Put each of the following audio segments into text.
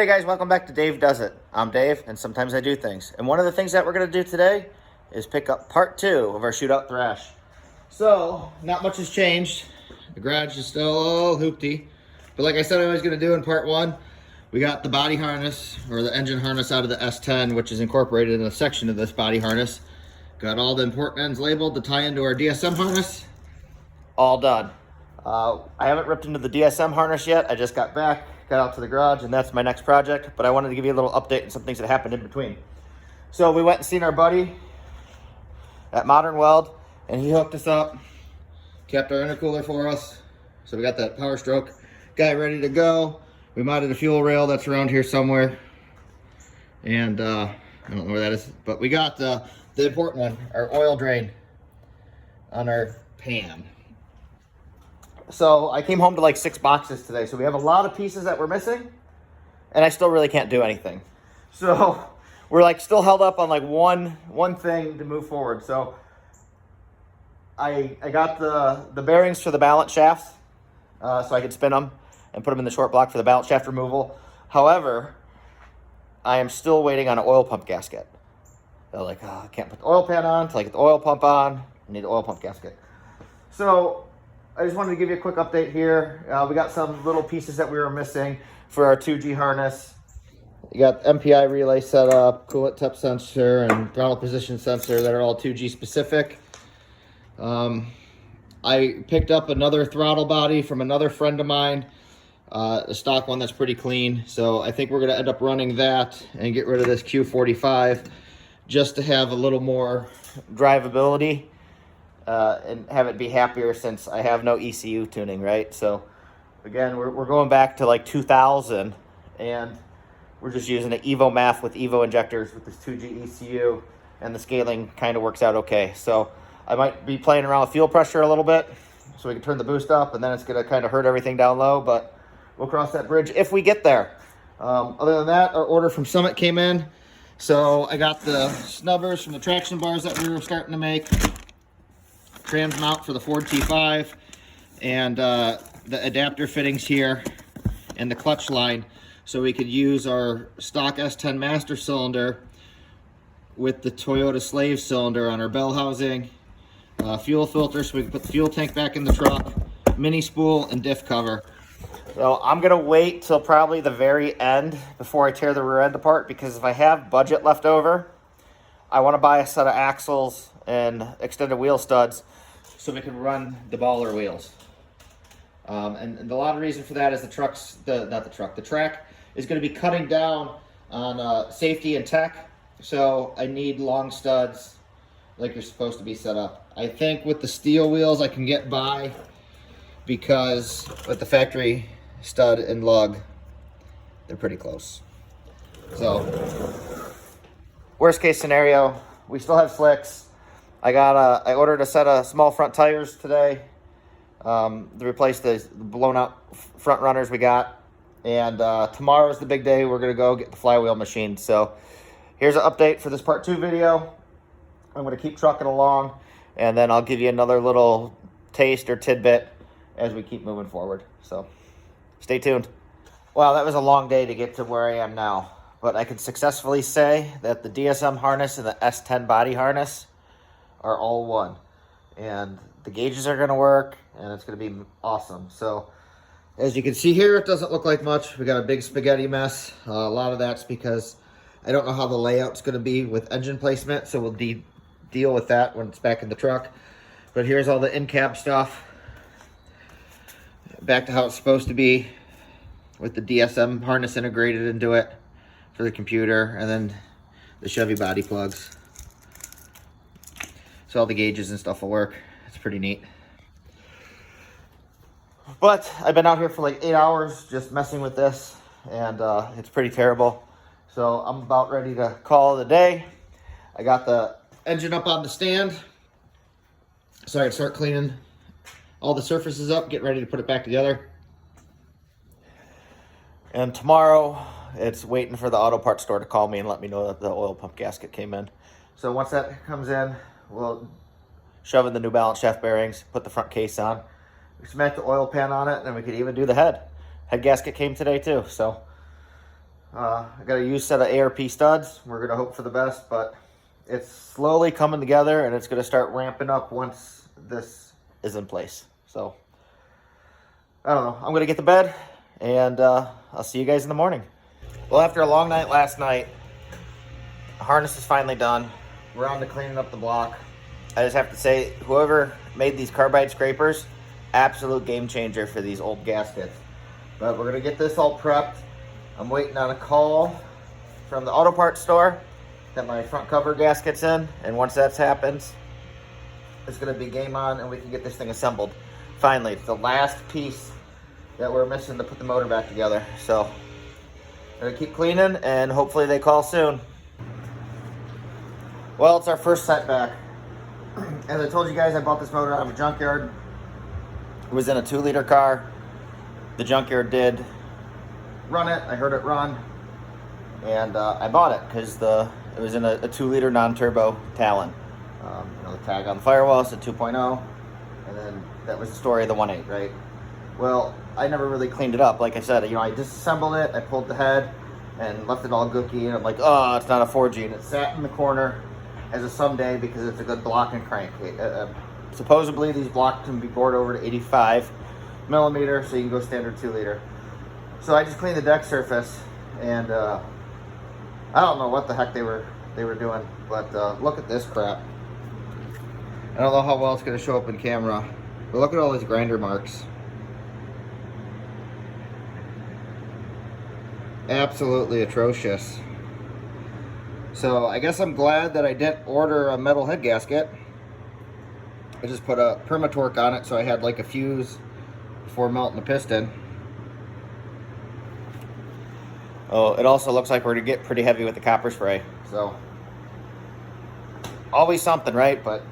Hey guys, welcome back to Dave Does It. I'm Dave, and sometimes I do things. And one of the things that we're going to do today is pick up part 2 of our shootout thrash. So, not much has changed. The garage is still all hoopty. But like I said I was going to do in part 1, we got the body harness, or the engine harness out of the S10, which is incorporated in a section of this body harness. Got all the important ends labeled to tie into our DSM harness. All done. I haven't ripped into the DSM harness yet. I just got back, got out to the garage, and that's my next project. But I wanted to give you a little update on some things that happened in between. So we went and seen our buddy at Modern Weld, and he hooked us up, kept our intercooler for us. So we got that Power Stroke guy ready to go. We modded a fuel rail that's around here somewhere. And I don't know where that is, but we got the important one, our oil drain on our pan. So I came home to like 6 boxes today. So we have a lot of pieces that we're missing, and I still really can't do anything. So we're like still held up on like one thing to move forward. So I got the bearings for the balance shafts, so I could spin them and put them in the short block for the balance shaft removal. However, I am still waiting on an oil pump gasket. They're like, oh, I can't put the oil pan on until I get the oil pump on. I need the oil pump gasket. So I just wanted to give you a quick update here. We got some little pieces that we were missing for our 2G harness. You got MPI relay set up, coolant temp sensor, and throttle position sensor that are all 2G specific. I picked up another throttle body from another friend of mine, a stock one that's pretty clean. So I think we're going to end up running that and get rid of this Q45 just to have a little more drivability. And have it be happier since I have no ECU tuning, right? So again, we're going back to like 2000, and we're just using an Evo Math with Evo injectors with this 2G ECU, and the scaling kind of works out okay. So I might be playing around with fuel pressure a little bit so we can turn the boost up, and then it's going to kind of hurt everything down low, but we'll cross that bridge if we get there. Other than that, our order from Summit came in. So I got the snubbers from the traction bars that we were starting to make, trans mount for the Ford T5, and the adapter fittings here, and the clutch line, so we could use our stock S10 master cylinder with the Toyota slave cylinder on our bell housing, fuel filter so we can put the fuel tank back in the truck, mini spool, and diff cover. So I'm gonna wait till probably the very end before I tear the rear end apart, because if I have budget left over, I want to buy a set of axles and extended wheel studs so we can run the baller wheels. And a lot of reason for that is the track is going to be cutting down on safety and tech. So I need long studs like you're supposed to be set up. I think with the steel wheels I can get by, because with the factory stud and lug, they're pretty close. So worst case scenario, we still have slicks. I ordered a set of small front tires today to replace the blown out front runners we got. And tomorrow's the big day. We're going to go get the flywheel machine. So here's an update for this part 2 video. I'm going to keep trucking along, and then I'll give you another little taste or tidbit as we keep moving forward. So stay tuned. Wow, that was a long day to get to where I am now. But I can successfully say that the DSM harness and the S10 body harness are all one, and the gauges are going to work, and it's going to be awesome. So as you can see here, it doesn't look like much. We got a big spaghetti mess. A lot of that's because I don't know how the layout's going to be with engine placement, so we'll deal with that when it's back in the truck. But here's all the in-cab stuff, back to how it's supposed to be with the DSM harness integrated into it for the computer, and then the Chevy body plugs. So all the gauges and stuff will work. It's pretty neat. But I've been out here for like 8 hours just messing with this, and it's pretty terrible. So I'm about ready to call it a day. I got the engine up on the stand, so I can start cleaning all the surfaces up, get ready to put it back together. And tomorrow, it's waiting for the auto parts store to call me and let me know that the oil pump gasket came in. So once that comes in, we'll shove in the new balance shaft bearings, put the front case on, smack the oil pan on it, and we could even do the head. Head gasket came today too, so I got a used set of ARP studs. We're gonna hope for the best, but it's slowly coming together and it's gonna start ramping up once this is in place. So, I don't know. I'm gonna get to bed and I'll see you guys in the morning. Well, after a long night last night, the harness is finally done. We're on to cleaning up the block. I just have to say, whoever made these carbide scrapers, absolute game changer for these old gaskets. But we're gonna get this all prepped. I'm waiting on a call from the auto parts store that my front cover gasket's in, and once that happens, it's gonna be game on and we can get this thing assembled. Finally, it's the last piece that we're missing to put the motor back together. So, I'm gonna keep cleaning and hopefully they call soon. Well, it's our first setback. As I told you guys, I bought this motor out of a junkyard. It was in a 2-liter car. The junkyard did run it. I heard it run, and I bought it because it was in a 2-liter non-turbo Talon. You know, the tag on the firewall said 2.0, and then that was the story of the 1.8, right? Well, I never really cleaned it up. Like I said, you know, I disassembled it, I pulled the head, and left it all gooky, and I'm like, oh, it's not a 4G, and it sat in the corner as a someday because it's a good block and crank. Supposedly, these blocks can be bored over to 85 millimeter, so you can go standard 2-liter. So I just cleaned the deck surface, and I don't know what the heck they were doing, but look at this crap. I don't know how well it's going to show up in camera, but look at all these grinder marks. Absolutely atrocious. So I guess I'm glad that I didn't order a metal head gasket. I just put a Permatorque on it, so I had like a fuse before melting the piston. Oh, it also looks like we're gonna get pretty heavy with the copper spray. So, always something, right? But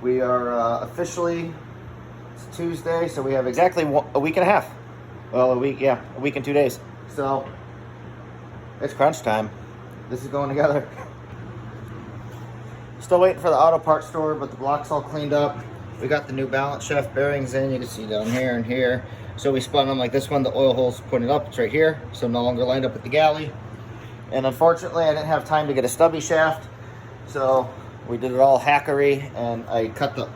we are officially, it's Tuesday, so we have exactly a week and a half. Well, a week and 2 days. So, it's crunch time. This is going together. Still waiting for the auto parts store, but the block's all cleaned up. We got the new balance shaft bearings in. You can see down here and here. So we spun them like this one. The oil hole's pointed up. It's right here. So no longer lined up with the galley. And unfortunately, I didn't have time to get a stubby shaft. So we did it all hackery, and I cut the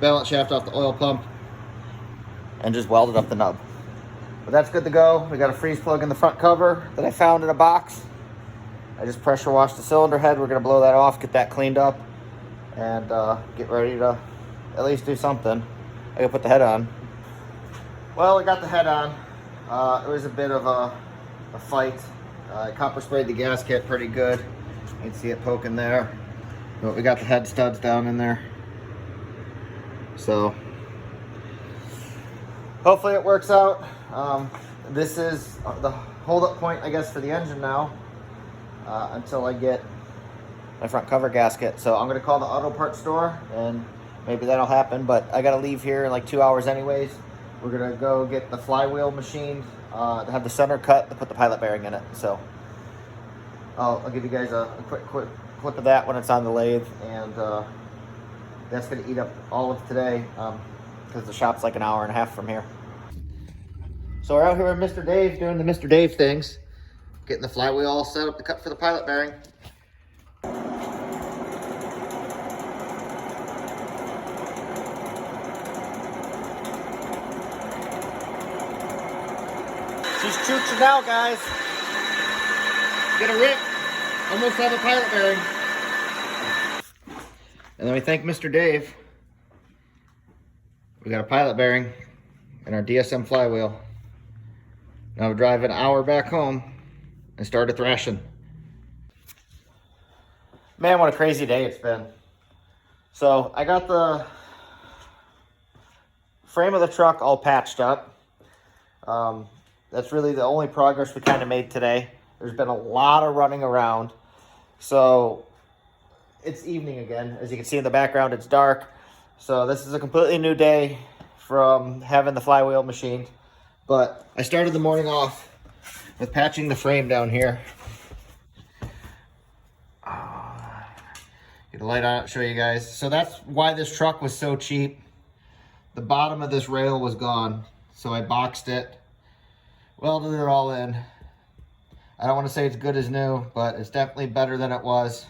balance shaft off the oil pump and just welded up the nub. But that's good to go. We got a freeze plug in the front cover that I found in a box. I just pressure washed the cylinder head. We're gonna blow that off, get that cleaned up, and get ready to at least do something. I gotta put the head on. Well, I got the head on. It was a bit of a fight. I copper sprayed the gasket pretty good. You can see it poking there. But we got the head studs down in there. So, hopefully it works out. This is the hold-up point, I guess, for the engine now. Until I get my front cover gasket. So I'm gonna call the auto parts store and maybe that'll happen, but I gotta leave here in like 2 hours anyways. We're gonna go get the flywheel machined, to have the center cut to put the pilot bearing in it. So I'll give you guys a quick clip of that when it's on the lathe, and that's gonna eat up all of today because the shop's like an hour and a half from here. So we're out here with Mr. Dave doing the Mr. Dave things. Getting the flywheel all set up to cut for the pilot bearing. She's chooching now, guys. Get a rip. Almost have a pilot bearing. And then we thank Mr. Dave. We got a pilot bearing and our DSM flywheel. Now we drive an hour back home and started thrashing. Man, what a crazy day it's been. So I got the frame of the truck all patched up. That's really the only progress we kind of made today. There's been a lot of running around. So it's evening again. As you can see in the background, it's dark. So this is a completely new day from having the flywheel machined. But I started the morning off with patching the frame down here. Get a light on it, show you guys. So that's why this truck was so cheap. The bottom of this rail was gone. So I boxed it, welded it all in. I don't want to say it's good as new, but it's definitely better than it was.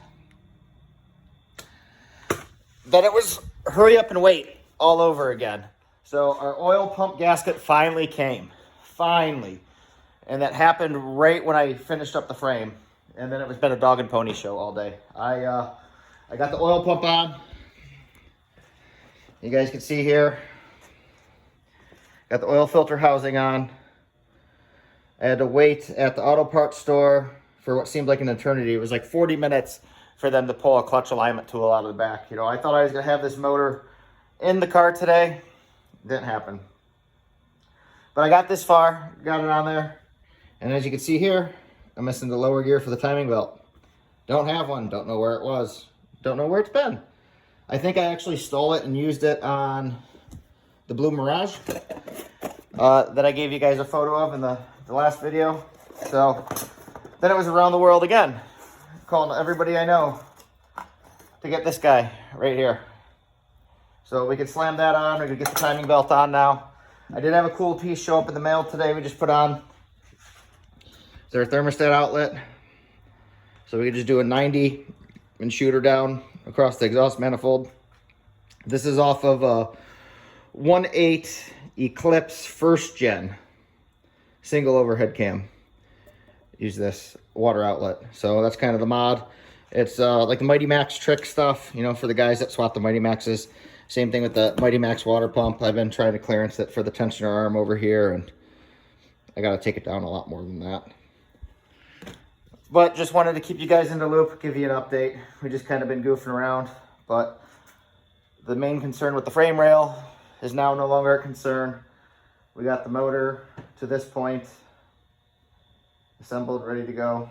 Then it was hurry up and wait all over again. So our oil pump gasket finally came. Finally. And that happened right when I finished up the frame. And then it was been a dog and pony show all day. I got the oil pump on. You guys can see here. Got the oil filter housing on. I had to wait at the auto parts store for what seemed like an eternity. It was like 40 minutes for them to pull a clutch alignment tool out of the back. You know, I thought I was gonna have this motor in the car today. Didn't happen. But I got this far, got it on there. And as you can see here, I'm missing the lower gear for the timing belt. Don't have one, don't know where it was. Don't know where it's been. I think I actually stole it and used it on the Blue Mirage that I gave you guys a photo of in the last video. So then it was around the world again, calling everybody I know to get this guy right here. So we could slam that on, we could get the timing belt on now. I did have a cool piece show up in the mail today we just put on. It's our thermostat outlet. So we could just do a 90 and shooter down across the exhaust manifold. This is off of a 1.8 Eclipse first gen single overhead cam. Use this water outlet. So that's kind of the mod. It's like the Mighty Max trick stuff, you know, for the guys that swap the Mighty Maxes. Same thing with the Mighty Max water pump. I've been trying to clearance it for the tensioner arm over here, and I got to take it down a lot more than that. But just wanted to keep you guys in the loop, give you an update. We just kind of been goofing around, but the main concern with the frame rail is now no longer a concern. We got the motor to this point assembled, ready to go,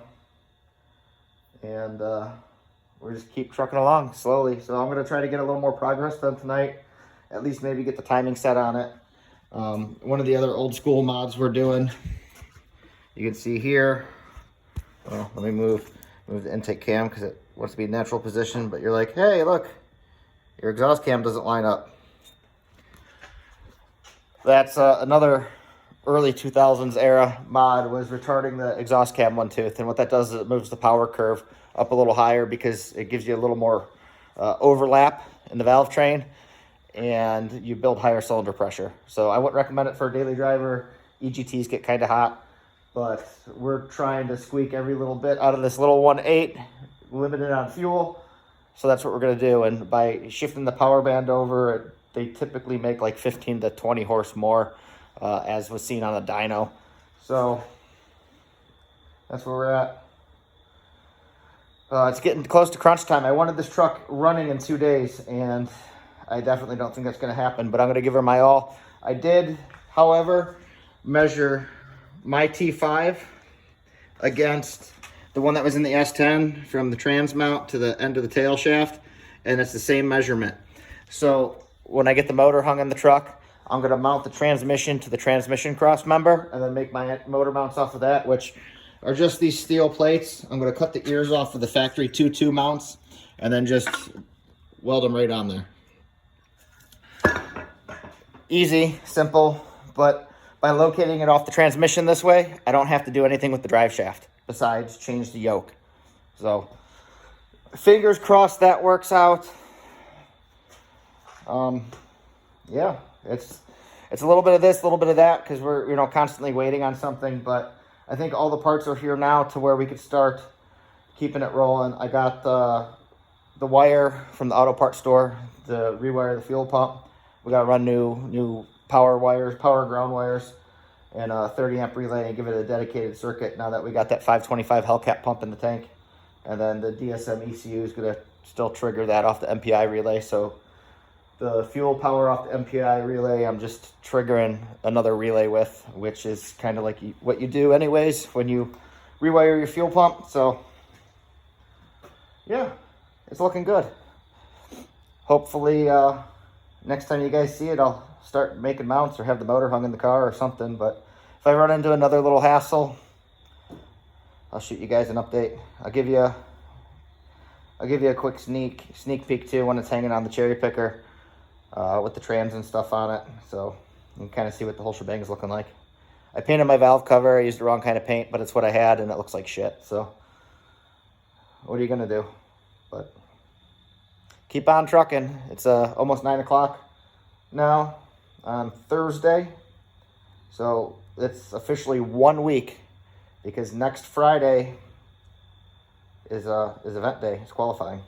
and we'll just keep trucking along slowly. So I'm going to try to get a little more progress done tonight, at least maybe get the timing set on it. One of the other old school mods we're doing, you can see here. Well, let me move the intake cam because it wants to be natural position, but you're like, hey, look, your exhaust cam doesn't line up. That's another early 2000s era mod, was retarding the exhaust cam one tooth. And what that does is it moves the power curve up a little higher because it gives you a little more overlap in the valve train, and you build higher cylinder pressure. So I wouldn't recommend it for a daily driver. EGTs get kind of hot, but we're trying to squeak every little bit out of this little 1.8, limited on fuel. So that's what we're going to do. And by shifting the power band over, they typically make like 15 to 20 horse more, as was seen on the dyno. So that's where we're at. It's getting close to crunch time. I wanted this truck running in 2 days, and I definitely don't think that's going to happen, but I'm going to give her my all. I did, however, measure my T5 against the one that was in the S10 from the trans mount to the end of the tail shaft, and it's the same measurement. So when I get the motor hung in the truck, I'm going to mount the transmission to the transmission cross member and then make my motor mounts off of that, which are just these steel plates. I'm going to cut the ears off of the factory 2.2 mounts and then just weld them right on there. Easy, simple, but by locating it off the transmission this way, I don't have to do anything with the drive shaft besides change the yoke. So fingers crossed that works out. Yeah, it's a little bit of this, a little bit of that, because we're, you know, constantly waiting on something, but I think all the parts are here now to where we could start keeping it rolling. I got the wire from the auto parts store to rewire the fuel pump. We got to run new power wires, power ground wires, and a 30 amp relay and give it a dedicated circuit now that we got that 525 Hellcat pump in the tank. And then the DSM ECU is going to still trigger that off the MPI relay. So the fuel power off the MPI relay, I'm just triggering another relay with, which is kind of like what you do anyways when you rewire your fuel pump. So yeah, it's looking good. Hopefully next time you guys see it, I'll start making mounts or have the motor hung in the car or something. But if I run into another little hassle, I'll shoot you guys an update. I'll give you a quick sneak peek too when it's hanging on the cherry picker with the trans and stuff on it, so you can kind of see what the whole shebang is looking like. I painted my valve cover. I used the wrong kind of paint, but it's what I had, and it looks like shit. So what are you gonna do? But keep on trucking. It's almost 9 o'clock now on Thursday. So it's officially 1 week, because next Friday is event day. It's qualifying.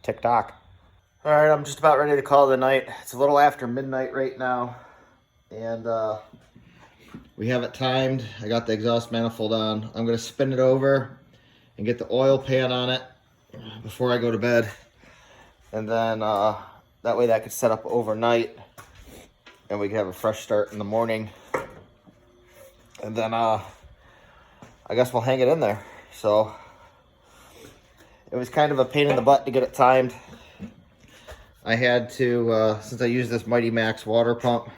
TikTok. All right, I'm just about ready to call it a night. It's a little after midnight right now, and we have it timed. I got the exhaust manifold on. I'm gonna spin it over and get the oil pan on it before I go to bed, and then that way that could set up overnight, and we can have a fresh start in the morning. And then I guess we'll hang it in there. So it was kind of a pain in the butt to get it timed. I had to, since I used this Mighty Max water pump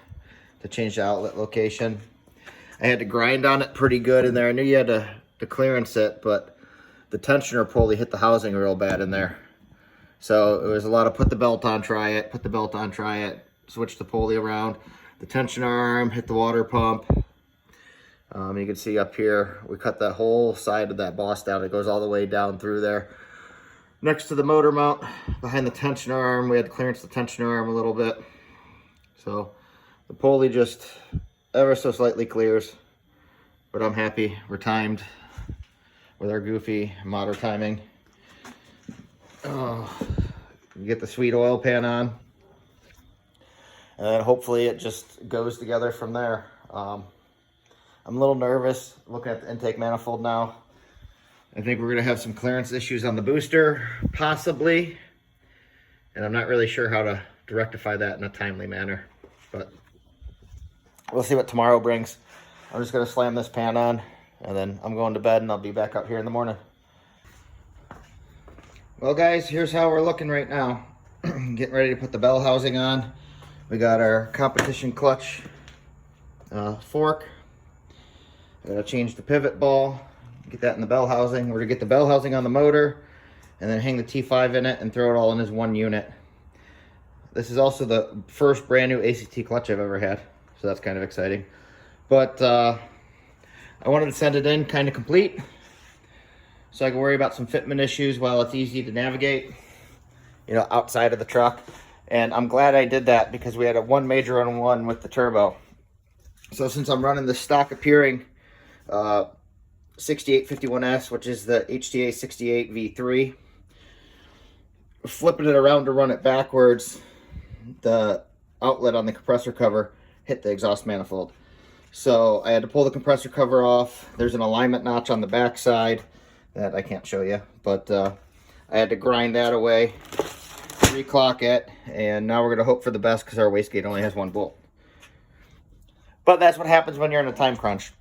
to change the outlet location, I had to grind on it pretty good in there. I knew you had to clearance it, but the tensioner pulley hit the housing real bad in there. So it was a lot of put the belt on, try it, put the belt on, try it, switch the pulley around. The tensioner arm hit the water pump. You can see up here, we cut that whole side of that boss down. It goes all the way down through there. Next to the motor mount, behind the tensioner arm, we had to clearance the tensioner arm a little bit. So the pulley just ever so slightly clears, but I'm happy. We're timed with our goofy motor timing. Get the sweet oil pan on, and then hopefully it just goes together from there. I'm a little nervous looking at the intake manifold now. I think we're going to have some clearance issues on the booster, possibly. And I'm not really sure how to rectify that in a timely manner. But we'll see what tomorrow brings. I'm just going to slam this pan on, and then I'm going to bed, and I'll be back out here in the morning. Well, guys, here's how we're looking right now. Getting ready to put the bell housing on. We got our competition clutch fork. I gotta change the pivot ball, get that in the bell housing. We're gonna get the bell housing on the motor, and then hang the T5 in it and throw it all in as one unit. This is also the first brand new ACT clutch I've ever had, so that's kind of exciting. But I wanted to send it in kind of complete, so I can worry about some fitment issues while it's easy to navigate, you know, outside of the truck. And I'm glad I did that, because we had a one major on one with the turbo. So since I'm running the stock appearing 6851S, which is the HTA 68 V3, flipping it around to run it backwards, the outlet on the compressor cover hit the exhaust manifold. So I had to pull the compressor cover off. There's an alignment notch on the back side that I can't show you, but I had to grind that away, reclock it, and now we're going to hope for the best, because our wastegate only has one bolt. But that's what happens when you're in a time crunch.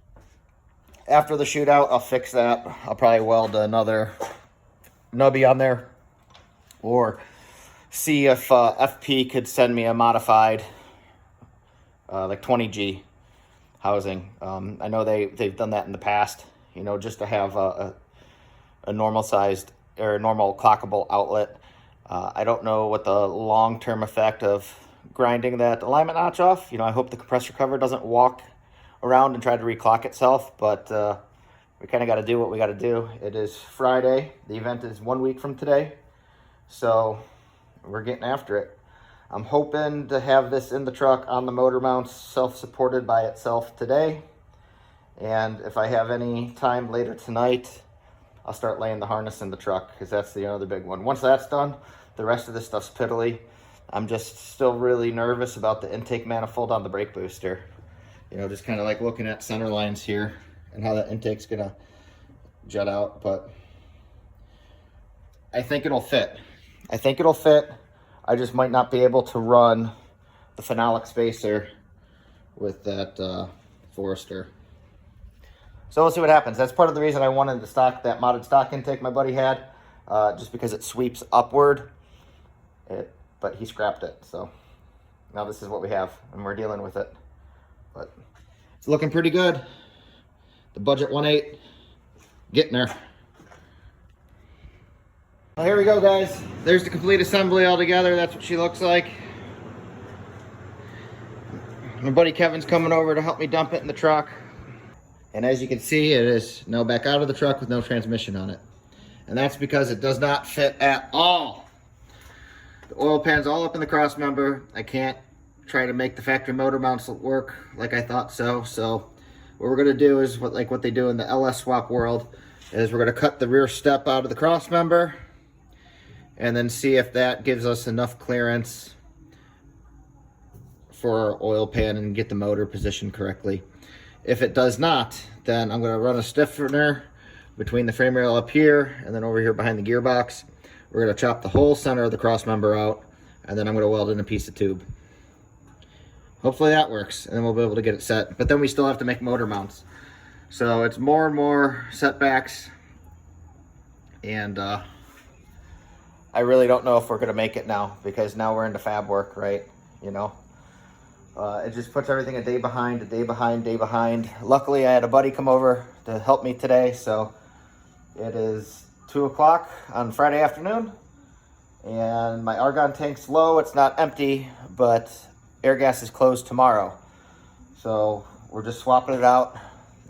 After the shootout, I'll fix that. I'll probably weld another nubby on there, or see if FP could send me a modified like 20G housing. I know they've done that in the past, you know, just to have a normal sized or normal clockable outlet. I don't know what the long-term effect of grinding that alignment notch off. You know, I hope the compressor cover doesn't walk around and try to reclock itself, but we kind of got to do what we got to do. It is Friday. The event is 1 week from today, so we're getting after it. I'm hoping to have this in the truck on the motor mounts, self-supported by itself today, and if I have any time later tonight, I'll start laying the harness in the truck, because that's the other big one. Once that's done, the rest of this stuff's piddly. I'm just still really nervous about the intake manifold on the brake booster. You know, just kind of like looking at center lines here and how that intake's gonna jut out, but I think it'll fit. I think it'll fit. I just might not be able to run the phenolic spacer with that Forester. So we'll see what happens. That's part of the reason I wanted the stock, that modded stock intake my buddy had, just because it sweeps upward. But he scrapped it, so now this is what we have, and we're dealing with it. But it's looking pretty good. The budget 1.8, getting there. Well, here we go, guys. There's the complete assembly all together. That's what she looks like. My buddy Kevin's coming over to help me dump it in the truck. And as you can see, it is now back out of the truck with no transmission on it. And that's because it does not fit at all. The oil pan's all up in the cross member. I can't try to make the factory motor mounts work like I thought so. So what we're gonna do is what they do in the LS swap world is we're gonna cut the rear step out of the cross member and then see if that gives us enough clearance for our oil pan and get the motor positioned correctly. If it does not, then I'm gonna run a stiffener between the frame rail up here and then over here behind the gearbox. We're gonna chop the whole center of the cross member out, and then I'm gonna weld in a piece of tube. Hopefully that works, and then we'll be able to get it set. But then we still have to make motor mounts. So it's more and more setbacks, and I really don't know if we're gonna make it now, because now we're into fab work, right? You know, it just puts everything a day behind, a day behind, day behind. Luckily, I had a buddy come over to help me today, so it is 2 o'clock on Friday afternoon, and my argon tank's low. It's not empty, but air gas is closed tomorrow. So we're just swapping it out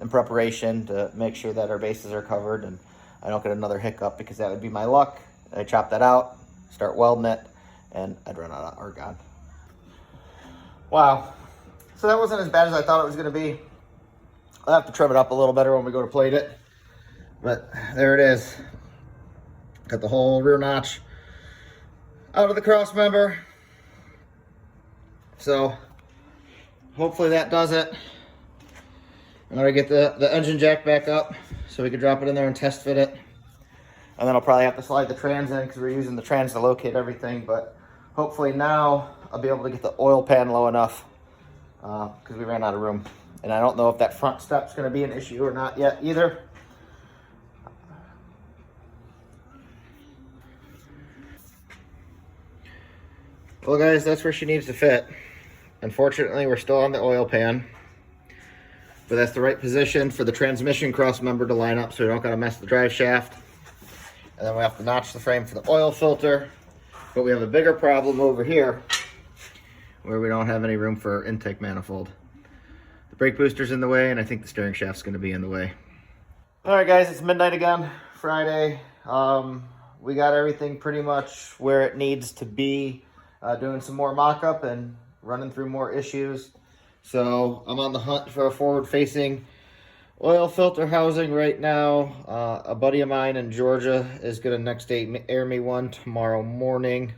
in preparation to make sure that our bases are covered and I don't get another hiccup, because that would be my luck. I chop that out, start welding it, and I'd run out of argon. Wow. So that wasn't as bad as I thought it was going to be. I'll have to trim it up a little better when we go to plate it. But there it is. Got the whole rear notch out of the cross member. So hopefully that does it. I'm gonna get the engine jack back up so we can drop it in there and test fit it. And then I'll probably have to slide the trans in because we're using the trans to locate everything. But hopefully now I'll be able to get the oil pan low enough because we ran out of room. And I don't know if that front step's gonna be an issue or not yet either. Well guys, that's where she needs to fit. Unfortunately, we're still on the oil pan, but that's the right position for the transmission cross member to line up so we don't gotta mess the drive shaft. And then we have to notch the frame for the oil filter, but we have a bigger problem over here where we don't have any room for intake manifold. The brake booster's in the way, and I think the steering shaft's gonna be in the way. All right guys, it's midnight again, Friday. We got everything pretty much where it needs to be. Doing some more mock-up and running through more issues. So I'm on the hunt for a forward-facing oil filter housing right now. A buddy of mine in Georgia is gonna next day air me one tomorrow morning.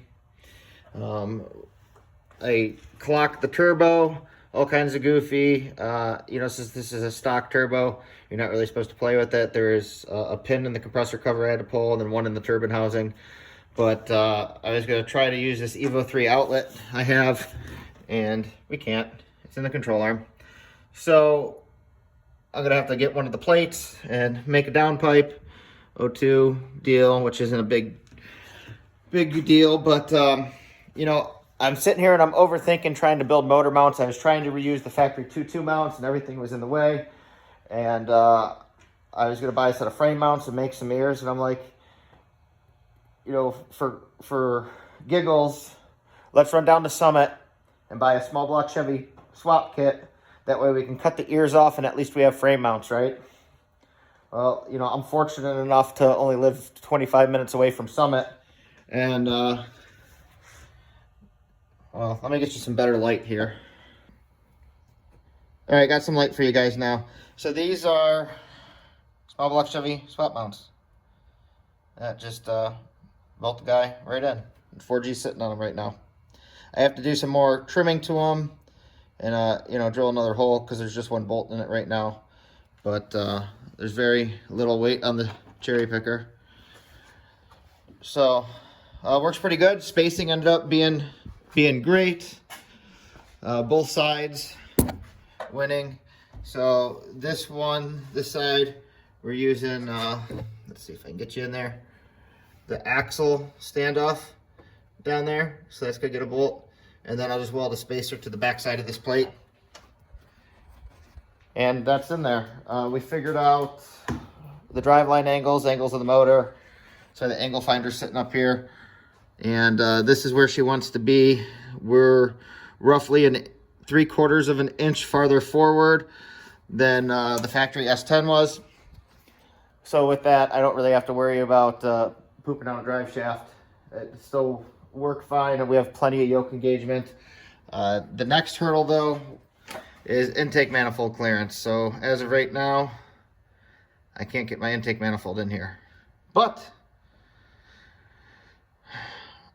I clocked the turbo, all kinds of goofy. You know, since this is a stock turbo, you're not really supposed to play with it. There is a pin in the compressor cover I had to pull, and then one in the turbine housing. But I was going to try to use this Evo 3 outlet I have, and we can't. It's in the control arm. So I'm going to have to get one of the plates and make a downpipe O2 deal, which isn't a big deal. But, you know, I'm sitting here and I'm overthinking trying to build motor mounts. I was trying to reuse the factory 2.2 mounts, and everything was in the way. And I was going to buy a set of frame mounts and make some ears, and I'm like, you know, for giggles, let's run down to Summit and buy a small block Chevy swap kit. That way we can cut the ears off and at least we have frame mounts, right? Well, you know, I'm fortunate enough to only live 25 minutes away from Summit. And, well, let me get you some better light here. All right, got some light for you guys now. So these are small block Chevy swap mounts. That just, melt the guy right in. 4G sitting on them right now. I have to do some more trimming to them and, you know, drill another hole because there's just one bolt in it right now. But there's very little weight on the cherry picker. So, works pretty good. Spacing ended up being great. Both sides winning. So this side, we're using, let's see if I can get you in there, the axle standoff down there. So that's gonna get a bolt. And then I'll just weld a spacer to the back side of this plate. And that's in there. We figured out the driveline angles of the motor. So the angle finder's sitting up here. And this is where she wants to be. We're roughly 3/4 of an inch farther forward than the factory S10 was. So with that, I don't really have to worry about pooping out a drive shaft. It still work fine, and we have plenty of yoke engagement. The next hurdle, though, is intake manifold clearance. So as of right now, I can't get my intake manifold in here. But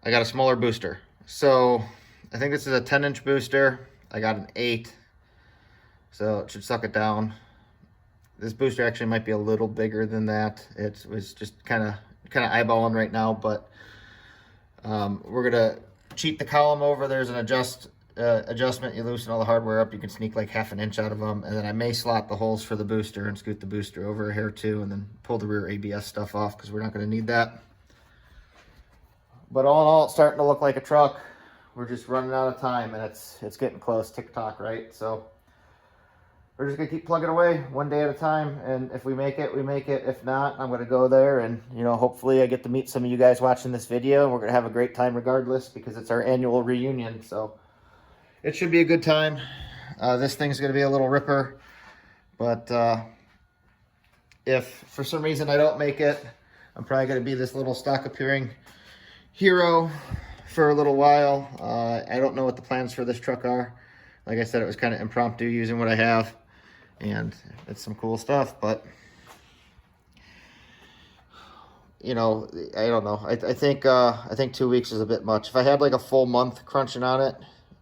I got a smaller booster. So I think this is a 10-inch booster. I got an 8, so it should suck it down. This booster actually might be a little bigger than that. It was just kind of eyeballing right now, but we're gonna cheat the column over. There's an adjustment. You loosen all the hardware up. You can sneak like 1/2 inch out of them, and then I may slot the holes for the booster and scoot the booster over a hair too, and then pull the rear ABS stuff off because we're not going to need that. But all in all, it's starting to look like a truck. We're just running out of time, and it's getting close. Tick-tock, right? So we're just gonna keep plugging away one day at a time, and if we make it, we make it. If not, I'm gonna go there, and hopefully I get to meet some of you guys watching this video, and we're gonna have a great time regardless, because it's our annual reunion. So it should be a good time. This thing's gonna be a little ripper, but if for some reason I don't make it, I'm probably gonna be this little stock appearing hero for a little while. I don't know what the plans for this truck are. Like I said, it was kind of impromptu using what I have, and it's some cool stuff, but I don't know. I think 2 weeks is a bit much. If I had like a full month crunching on it,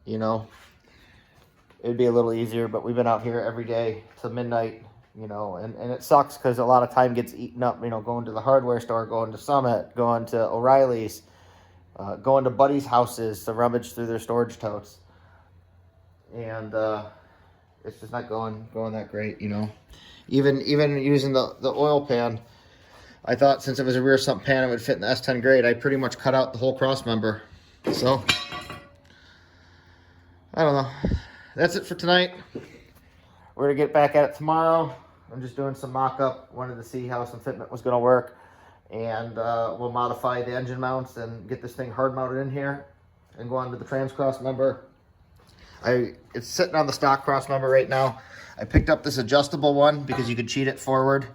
it'd be a little easier, but we've been out here every day till midnight, and it sucks because a lot of time gets eaten up, going to the hardware store, going to Summit, going to O'Reilly's, going to buddies' houses to rummage through their storage totes. And it's just not going that great, Even using the oil pan, I thought since it was a rear sump pan, it would fit in the S10 grade. I pretty much cut out the whole cross member. So, I don't know. That's it for tonight. We're going to get back at it tomorrow. I'm just doing some mock-up. Wanted to see how some fitment was going to work. And we'll modify the engine mounts and get this thing hard mounted in here and go on to the trans cross member. It's sitting on the stock cross member right now. I picked up this adjustable one because you could cheat it forward.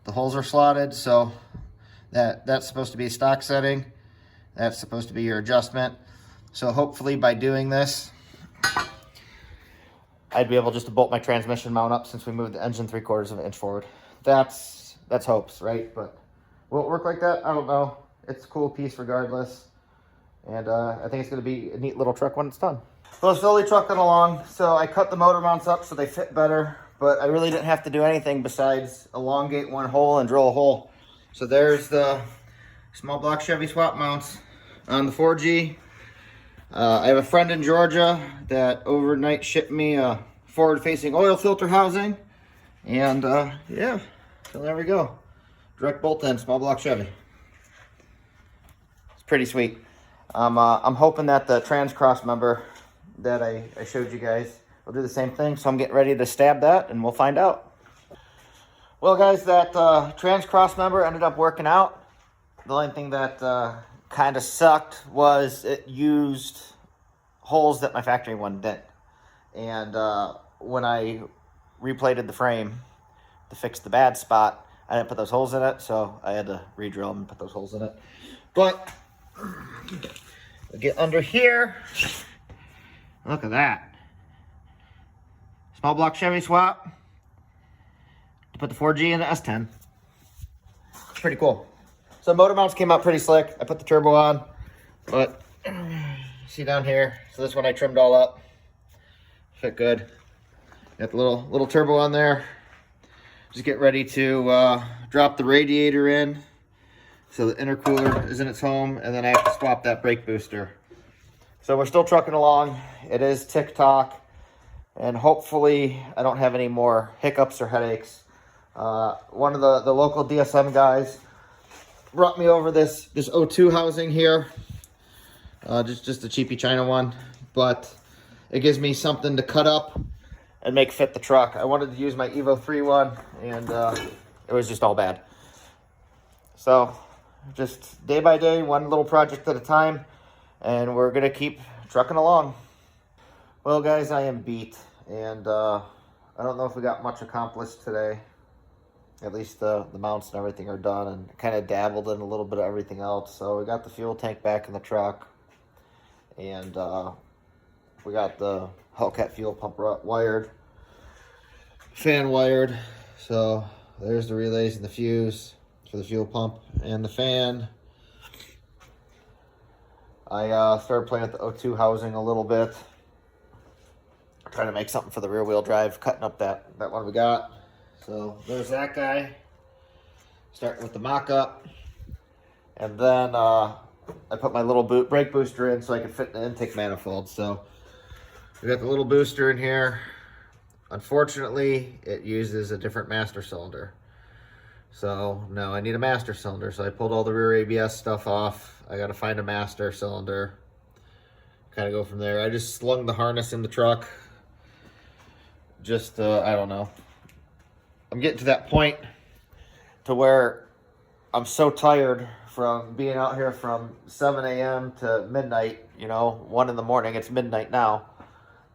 The holes are slotted, so that's supposed to be a stock setting. That's supposed to be your adjustment. So hopefully by doing this, I'd be able just to bolt my transmission mount up since we moved the engine 3/4 of an inch forward. That's hopes, right? But will it work like that? I don't know. It's a cool piece regardless. And I think it's going to be a neat little truck when it's done. Well, slowly trucking along. So I cut the motor mounts up so they fit better, but I really didn't have to do anything besides elongate one hole and drill a hole. So there's the small block Chevy swap mounts on the 4G. I have a friend in Georgia that overnight shipped me a forward-facing oil filter housing. And yeah, so there we go. Direct bolt-in, small block Chevy. It's pretty sweet. I'm hoping that the trans cross member that I showed you guys will do the same thing. So I'm getting ready to stab that, and we'll find out. Well, guys, that trans cross member ended up working out. The only thing that kind of sucked was it used holes that my factory one didn't. And when I replated the frame to fix the bad spot, I didn't put those holes in it, so I had to re-drill them and put those holes in it. But we'll get under here. Look at that. Small block Chevy swap to put the 4G in the S10. Pretty cool. So motor mounts came out pretty slick. I put the turbo on, but see down here. So this one I trimmed all up. Fit good. Got the little turbo on there. Just get ready to drop the radiator in. So the intercooler is in its home, and then I have to swap that brake booster. So we're still trucking along. It is tick-tock, and hopefully I don't have any more hiccups or headaches. One of the local DSM guys brought me over this O2 housing here. Just a cheapy China one, but it gives me something to cut up and make fit the truck. I wanted to use my Evo 3 one, and it was just all bad. So just day by day, one little project at a time, and we're gonna keep trucking along. Well, guys, I am beat, and I don't know if we got much accomplished today. At least the mounts and everything are done, and kind of dabbled in a little bit of everything else. So we got the fuel tank back in the truck, and we got the Hellcat fuel pump wired, fan wired. So there's the relays and the fuse for the fuel pump and the fan. I started playing with the O2 housing a little bit, trying to make something for the rear wheel drive, cutting up that one we got. So there's that guy, starting with the mock-up. And then I put my little brake booster in so I could fit in the intake manifold. So we got the little booster in here. Unfortunately, it uses a different master cylinder. So now I need a master cylinder. So I pulled all the rear ABS stuff off. I got to find a master cylinder. Kind of go from there. I just slung the harness in the truck. Just, I don't know. I'm getting to that point to where I'm so tired from being out here from 7 a.m. to midnight, 1 in the morning. It's midnight now.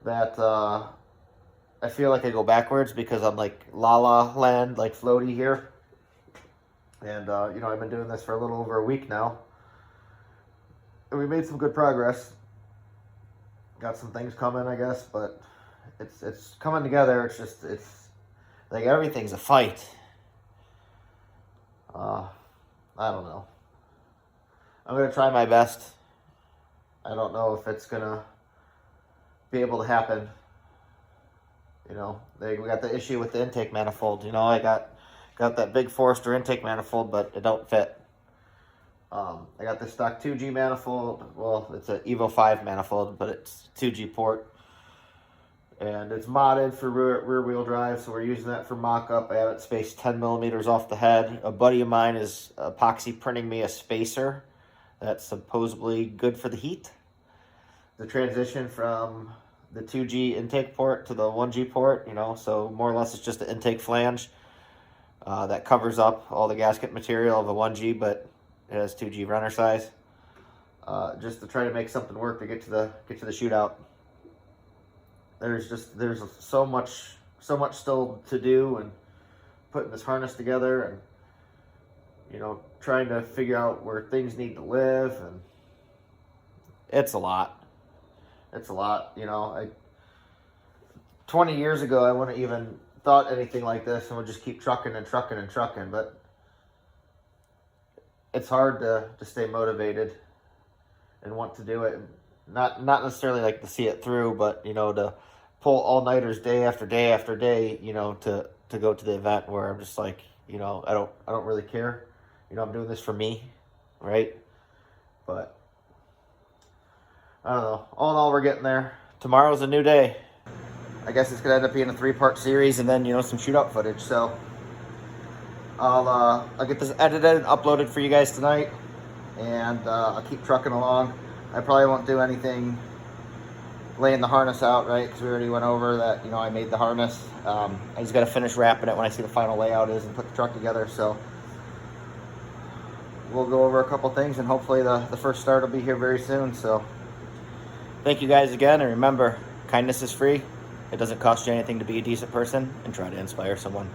That I feel like I go backwards because I'm like La La Land, like floaty here. And, I've been doing this for a little over a week now. And we made some good progress. Got some things coming, I guess, but it's coming together. It's like everything's a fight. I don't know. I'm going to try my best. I don't know if it's going to be able to happen. We got the issue with the intake manifold. I got that big Forester intake manifold, but it don't fit. I got the stock 2G manifold. Well, it's an Evo 5 manifold, but it's 2G port. And it's modded for rear wheel drive, so we're using that for mock-up. I have it spaced 10 millimeters off the head. A buddy of mine is epoxy printing me a spacer that's supposedly good for the heat. The transition from the 2G intake port to the 1G port, so more or less it's just the intake flange that covers up all the gasket material of a 1G, but it has 2G runner size. Just to try to make something work to get to the shootout. There's so much still to do, and putting this harness together, and trying to figure out where things need to live, and it's a lot. 20 years ago I wouldn't even thought anything like this, and would just keep trucking and trucking and trucking, but it's hard to stay motivated and want to do it. Not necessarily like to see it through, but to pull all-nighters day after day after day, to go to the event where I'm just like, I don't really care. I'm doing this for me, right? But I don't know. All in all, we're getting there. Tomorrow's a new day. I guess it's gonna end up being a 3-part series, and then some shootout footage. So I'll get this edited and uploaded for you guys tonight, and I'll keep trucking along. I probably won't do anything laying the harness out, right? Because we already went over that, I made the harness. I just got to finish wrapping it when I see the final layout is and put the truck together. So we'll go over a couple things, and hopefully the first start will be here very soon. So thank you guys again. And remember, kindness is free. It doesn't cost you anything to be a decent person, and try to inspire someone.